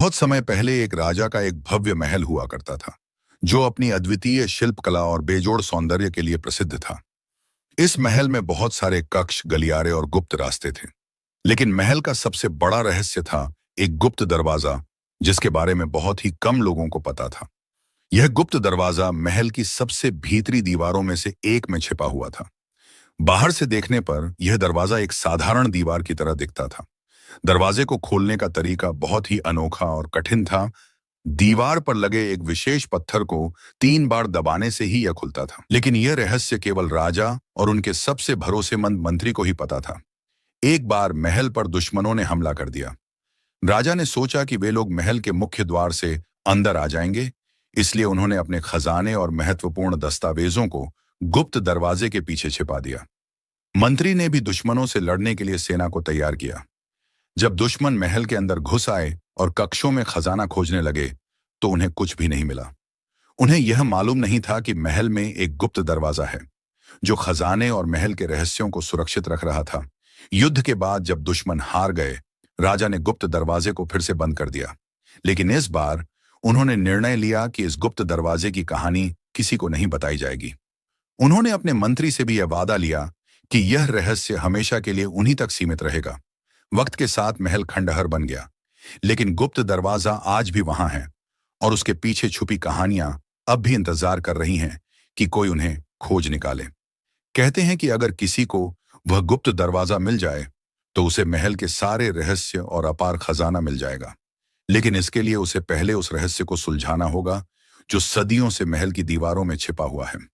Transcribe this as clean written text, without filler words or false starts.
बहुत समय पहले एक राजा का एक भव्य महल हुआ करता था, जो अपनी अद्वितीय शिल्पकला और बेजोड़ सौंदर्य के लिए प्रसिद्ध था। इस महल में बहुत सारे कक्ष, गलियारे और गुप्त रास्ते थे। लेकिन महल का सबसे बड़ा रहस्य था एक गुप्त दरवाजा, जिसके बारे में बहुत ही कम लोगों को पता था। यह गुप्त दरवाजा महल की सबसे भीतरी दीवारों में से एक में छिपा हुआ था। बाहर से देखने पर यह दरवाजा एक साधारण दीवार की तरह दिखता था। दरवाजे को खोलने का तरीका बहुत ही अनोखा और कठिन था। दीवार पर लगे एक विशेष पत्थर को 3 बार दबाने से ही यह खुलता था। लेकिन यह रहस्य केवल राजा और उनके सबसे भरोसेमंद मंत्री को ही पता था। एक बार महल पर दुश्मनों ने हमला कर दिया। राजा ने सोचा कि वे लोग महल के मुख्य द्वार से अंदर आ जाएंगे, इसलिए उन्होंने अपने खजाने और महत्वपूर्ण दस्तावेजों को गुप्त दरवाजे के पीछे छिपा दिया। मंत्री ने भी दुश्मनों से लड़ने के लिए सेना को तैयार किया। जब दुश्मन महल के अंदर घुस आए और कक्षों में खजाना खोजने लगे, तो उन्हें कुछ भी नहीं मिला। उन्हें यह मालूम नहीं था कि महल में एक गुप्त दरवाजा है, जो खजाने और महल के रहस्यों को सुरक्षित रख रहा था। युद्ध के बाद जब दुश्मन हार गए, राजा ने गुप्त दरवाजे को फिर से बंद कर दिया। लेकिन इस बार उन्होंने निर्णय लिया कि इस गुप्त दरवाजे की कहानी किसी को नहीं बताई जाएगी। उन्होंने अपने मंत्री से भी यह वादा लिया कि यह रहस्य हमेशा के लिए उन्हीं तक सीमित रहेगा। वक्त के साथ महल खंडहर बन गया, लेकिन गुप्त दरवाजा आज भी वहां है और उसके पीछे छुपी कहानियां अब भी इंतजार कर रही हैं कि कोई उन्हें खोज निकाले। कहते हैं कि अगर किसी को वह गुप्त दरवाजा मिल जाए, तो उसे महल के सारे रहस्य और अपार खजाना मिल जाएगा। लेकिन इसके लिए उसे पहले उस रहस्य को सुलझाना होगा, जो सदियों से महल की दीवारों में छिपा हुआ है।